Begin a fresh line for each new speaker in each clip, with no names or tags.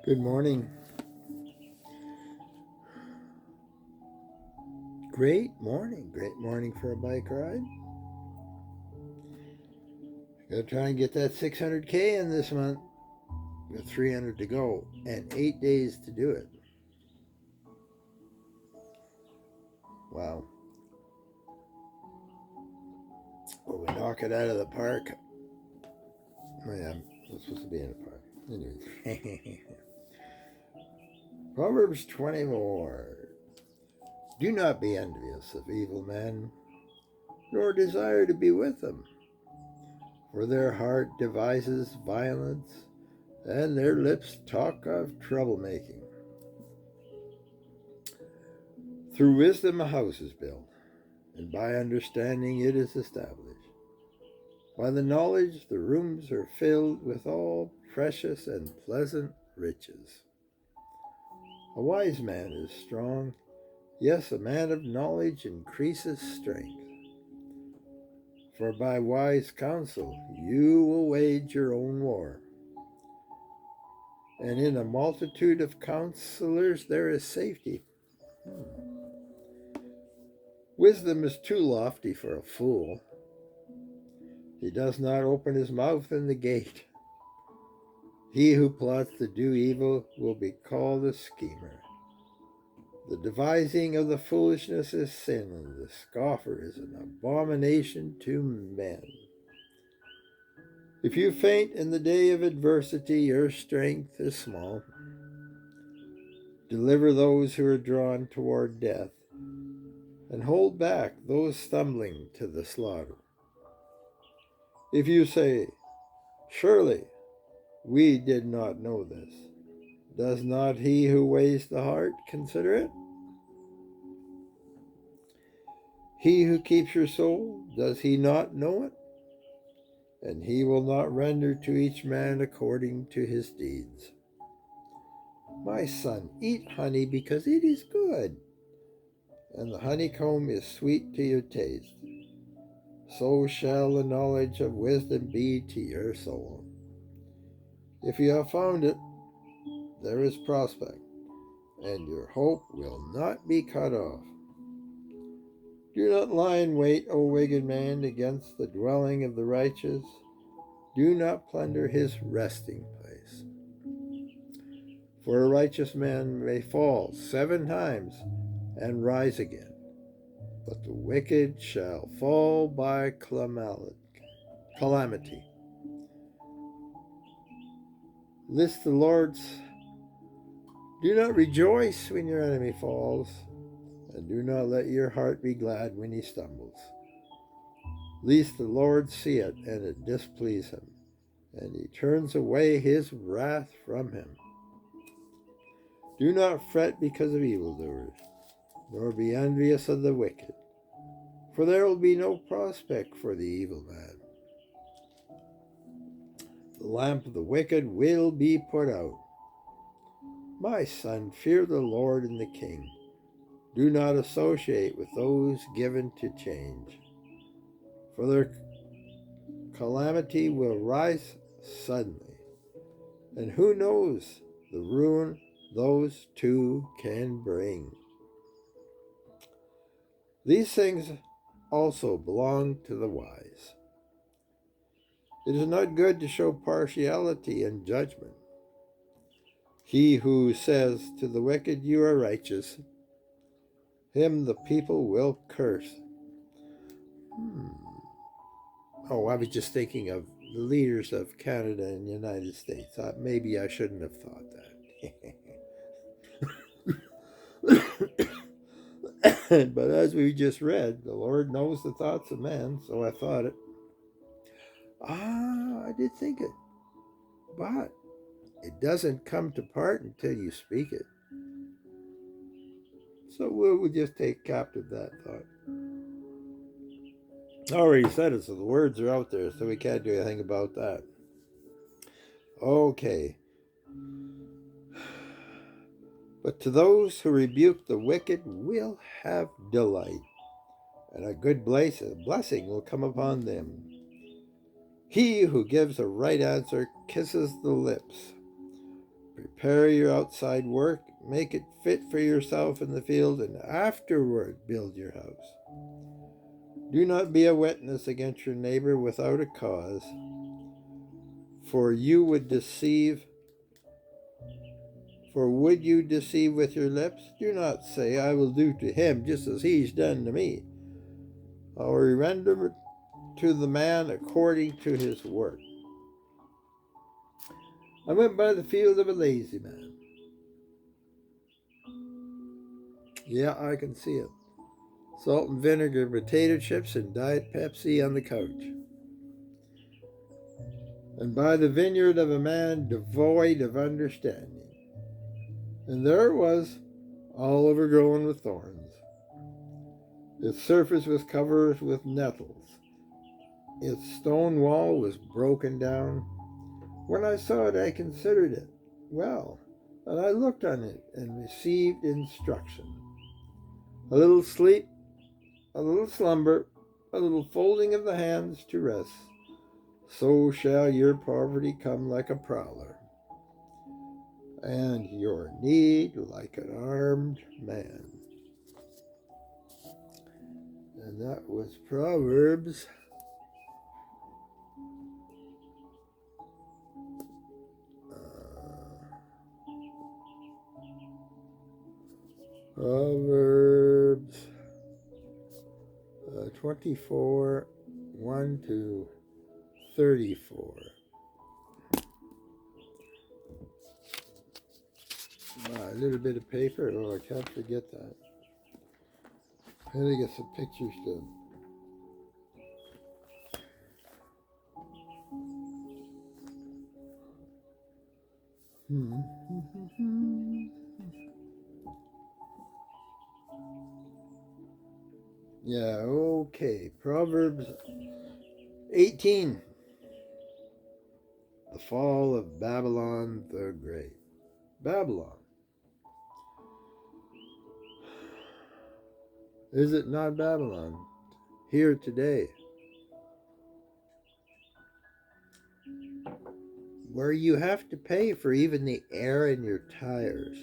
Good morning. Great morning. Great morning for a bike ride. Gotta try and get that 600K in this month. Got 300 to go and 8 days to do it. Wow. Well, we knock it out of the park. Oh, yeah, I'm supposed to be in a park. Anyways. Proverbs 24. Do not be envious of evil men, nor desire to be with them. For their heart devises violence, and their lips talk of troublemaking. Through wisdom a house is built, and by understanding it is established. By the knowledge the rooms are filled with all precious and pleasant riches. A wise man is strong, yes, a man of knowledge increases strength. For by wise counsel you will wage your own war, and in a multitude of counselors there is safety. Wisdom is too lofty for a fool. He does not open his mouth in the gate. He who plots to do evil will be called a schemer. The devising of the foolishness is sin, and the scoffer is an abomination to men. If you faint in the day of adversity, your strength is small. Deliver those who are drawn toward death, and hold back those stumbling to the slaughter. If you say, surely we did not know this, does not he who weighs the heart consider it? He who keeps your soul, does he not know it? And he will not render to each man according to his deeds. My son, eat honey because it is good, and the honeycomb is sweet to your taste. So shall the knowledge of wisdom be to your soul. If you have found it, there is prospect, and your hope will not be cut off. Do not lie in wait, O wicked man, against the dwelling of the righteous. Do not plunder his resting place. For a righteous man may fall 7 times and rise again, but the wicked shall fall by calamity. List the Lord's. Do not rejoice when your enemy falls, and do not let your heart be glad when he stumbles. Lest the Lord see it, and it displease him, and he turns away his wrath from him. Do not fret because of evildoers, nor be envious of the wicked, for there will be no prospect for the evil man. The lamp of the wicked will be put out. My son, fear the Lord and the king. Do not associate with those given to change, for their calamity will rise suddenly, and who knows the ruin those two can bring. These things also belong to the wise. It is not good to show partiality in judgment. He who says to the wicked, you are righteous, him the people will curse. Oh, I was just thinking of the leaders of Canada and the United States. Maybe I shouldn't have thought that. But as we just read, the Lord knows the thoughts of man, so I thought it. I did think it. But it doesn't come to part until you speak it. So we'll just take captive that thought. I already said it, so the words are out there, so we can't do anything about that. Okay. But to those who rebuke the wicked will have delight, and a good blessing will come upon them. He who gives a right answer kisses the lips, Prepare your outside work, make it fit for yourself in the field, and afterward build your house. Do not be a witness against your neighbor without a cause, for would you deceive with your lips? Do not say, I will do to him just as he's done to me. I will render to the man according to his work. I went by the field of a lazy man. Yeah, I can see it. Salt and vinegar, potato chips, and Diet Pepsi on the couch. And by the vineyard of a man devoid of understanding. And there it was, all overgrown with thorns. Its surface was covered with nettles. Its stone wall was broken down. When I saw it, I considered it well, and I looked on it and received instruction. A little sleep, a little slumber, a little folding of the hands to rest. So shall your poverty come like a prowler, and your need like an armed man. And that was Proverbs Proverbs 24, 1 to 34. A little bit of paper. Oh, I can't forget that. I had to get some pictures done. Yeah, okay. Proverbs 18. The fall of Babylon the Great. Babylon. Is it not Babylon? Here today. Where you have to pay for even the air in your tires.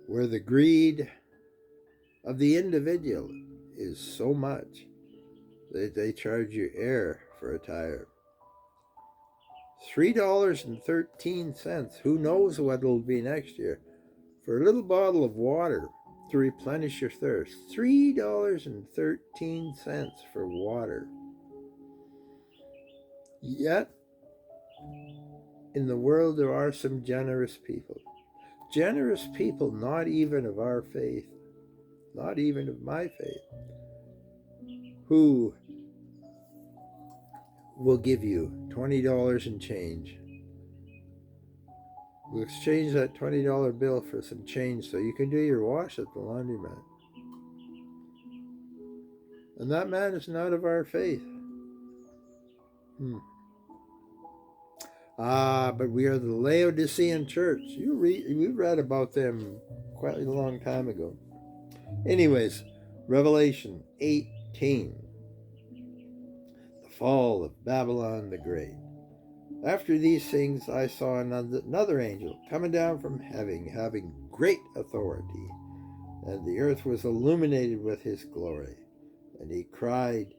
Where the greed of the individual is so much that they charge you air for a tire. $3.13. Who knows what it'll be next year? For a little bottle of water to replenish your thirst. $3.13 for water. Yet, in the world there are some generous people. Generous people not even of our faith, not even of my faith, who will give you $20 in change. We'll exchange that $20 bill for some change so you can do your wash at the laundromat. And that man is not of our faith. But we are the Laodicean church. We read about them quite a long time ago. Anyways, Revelation 18. The fall of Babylon the Great. After these things I saw another angel coming down from heaven, having great authority, and the earth was illuminated with his glory. And he cried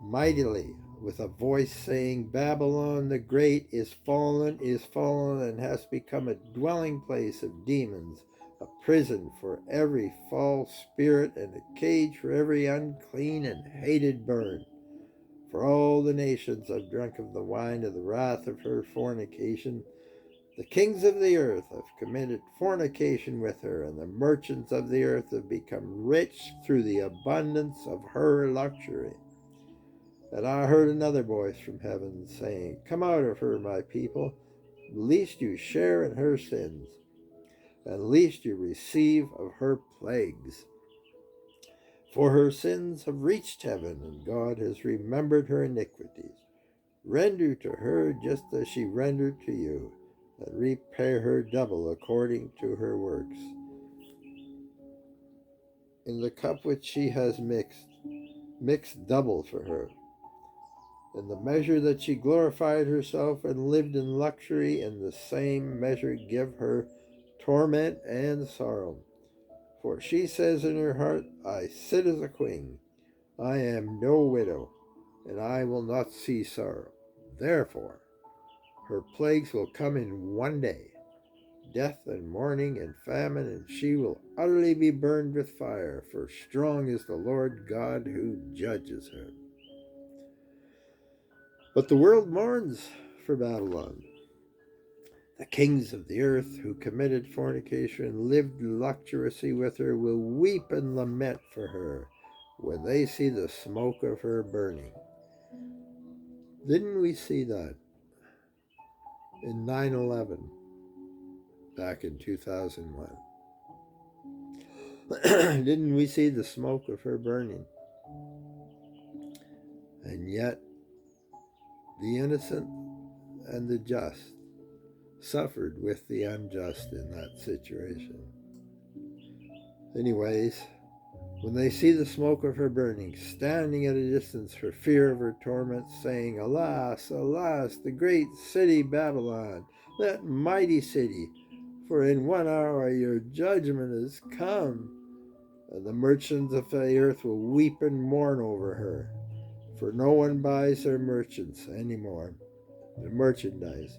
mightily with a voice saying, Babylon the Great is fallen, and has become a dwelling place of demons, a prison for every false spirit, and a cage for every unclean and hated bird. For all the nations have drunk of the wine of the wrath of her fornication. The kings of the earth have committed fornication with her, and the merchants of the earth have become rich through the abundance of her luxury. And I heard another voice from heaven saying, Come out of her, my people, lest you share in her sins, and lest you receive of her plagues. For her sins have reached heaven, and God has remembered her iniquities. Render to her just as she rendered to you, and repay her double according to her works. In the cup which she has mixed double for her. In the measure that she glorified herself and lived in luxury, in the same measure give her torment and sorrow. For she says in her heart, I sit as a queen. I am no widow, and I will not see sorrow. Therefore, her plagues will come in one day, death and mourning and famine, and she will utterly be burned with fire, for strong is the Lord God who judges her. But the world mourns for Babylon. The kings of the earth who committed fornication and lived luxuriously with her will weep and lament for her when they see the smoke of her burning. Didn't we see that in 9/11 back in 2001? Didn't we see the smoke of her burning? And yet, the innocent and the just suffered with the unjust in that situation. Anyways, when they see the smoke of her burning, standing at a distance for fear of her torment, saying, Alas, alas, the great city Babylon, that mighty city, for in 1 hour your judgment is come. And the merchants of the earth will weep and mourn over her, for no one buys their merchants anymore. The merchandise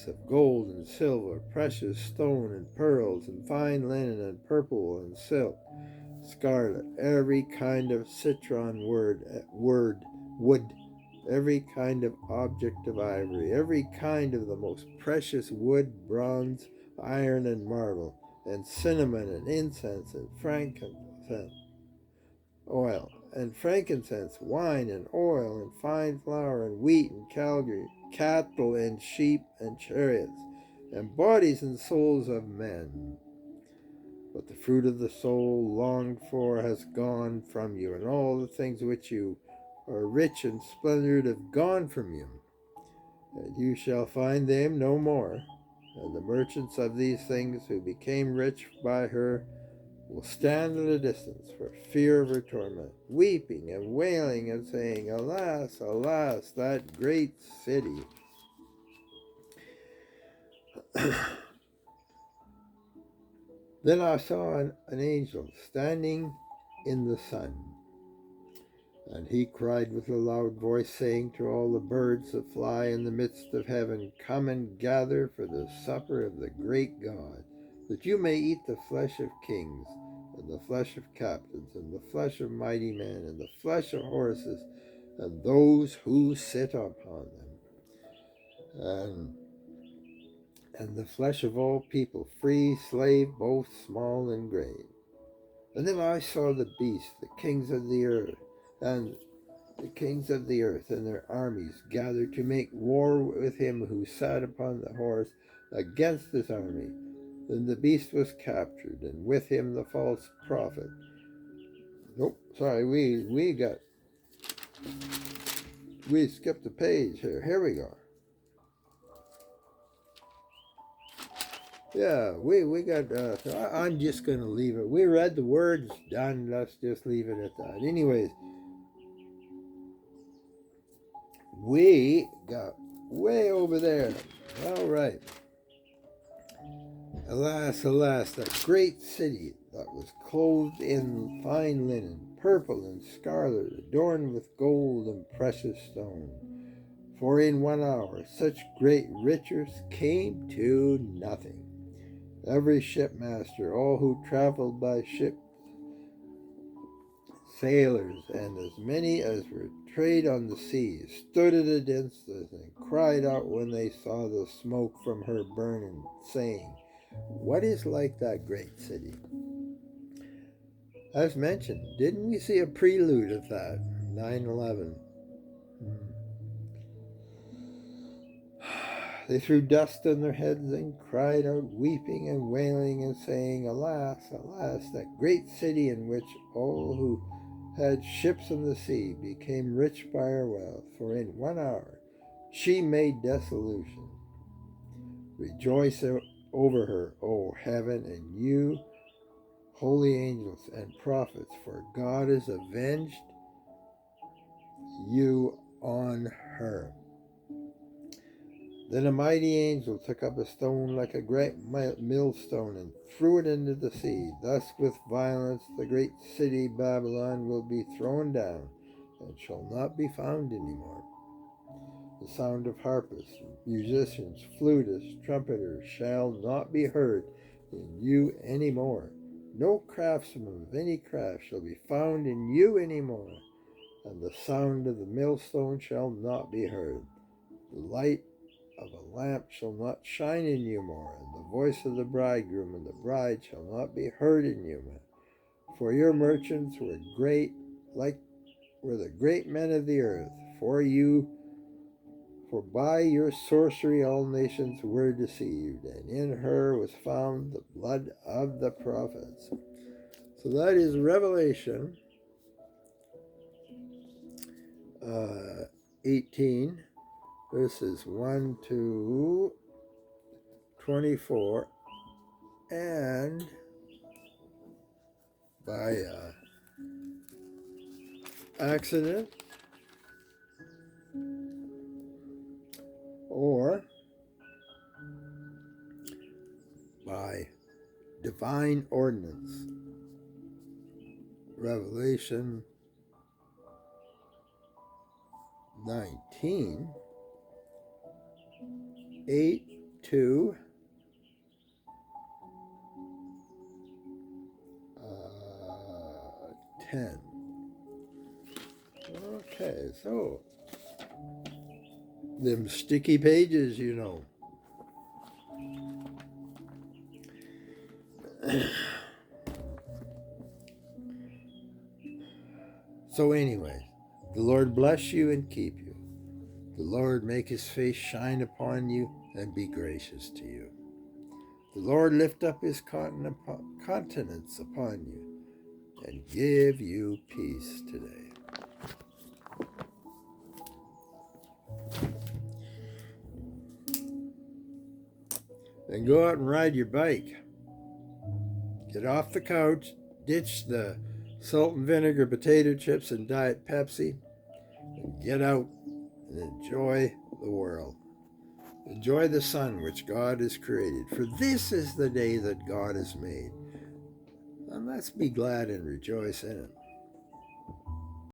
of gold and silver, precious stone and pearls, and fine linen and purple and silk, scarlet, every kind of citron wood, every kind of object of ivory, every kind of the most precious wood, bronze, iron, and marble, and cinnamon and incense and frankincense, wine and oil and fine flour and wheat and cattle and sheep and chariots, and bodies and souls of men. But the fruit of the soul longed for has gone from you, and all the things which you are rich and splendid have gone from you, and you shall find them no more. And the merchants of these things who became rich by her will stand at a distance for fear of her torment, weeping and wailing and saying, Alas, alas, that great city. Then I saw an angel standing in the sun, and he cried with a loud voice, saying to all the birds that fly in the midst of heaven, Come and gather for the supper of the great God, that you may eat the flesh of kings, and the flesh of captains, and the flesh of mighty men, and the flesh of horses, and those who sit upon them, and the flesh of all people, free, slave, both small and great. And then I saw the beast, the kings of the earth, and their armies gathered to make war with him who sat upon the horse against his army. Then the beast was captured, and with him the false prophet. We skipped a page here. Here we go. Yeah, we got, I'm just going to leave it. We read the words, done, let's just leave it at that. Anyways, we got way over there. All right. Alas, alas, that great city that was clothed in fine linen, purple and scarlet, adorned with gold and precious stone. For in 1 hour such great riches came to nothing. Every shipmaster, all who traveled by ship, sailors, and as many as were trade on the sea, stood at a distance and cried out when they saw the smoke from her burning, saying, What is like that great city? As mentioned, didn't we see a prelude of that? 9/11. They threw dust on their heads and cried out, weeping and wailing and saying, Alas, alas, that great city in which all who had ships in the sea became rich by her wealth, for in 1 hour she made dissolution. Rejoice over her, O heaven, and you, holy angels and prophets, for God has avenged you on her. Then a mighty angel took up a stone like a great millstone and threw it into the sea. Thus with violence the great city Babylon will be thrown down and shall not be found anymore. The sound of harpists, musicians, flutists, trumpeters shall not be heard in you any more. No craftsman of any craft shall be found in you any more, and the sound of the millstone shall not be heard. The light of a lamp shall not shine in you more, and the voice of the bridegroom and the bride shall not be heard in you more. For your merchants were great, like were the great men of the earth. For by your sorcery all nations were deceived, and in her was found the blood of the prophets. So that is Revelation 18, verses 1 to 24, and by accident or by divine ordinance. Revelation 19, 8 to 10. Okay, so them sticky pages, you know. So anyway, the Lord bless you and keep you. The Lord make his face shine upon you and be gracious to you. The Lord lift up his countenance upon you and give you peace today. Then go out and ride your bike. Get off the couch, ditch the salt and vinegar potato chips and Diet Pepsi, and get out and enjoy the world. Enjoy the sun which God has created, for this is the day that God has made. And let's be glad and rejoice in it.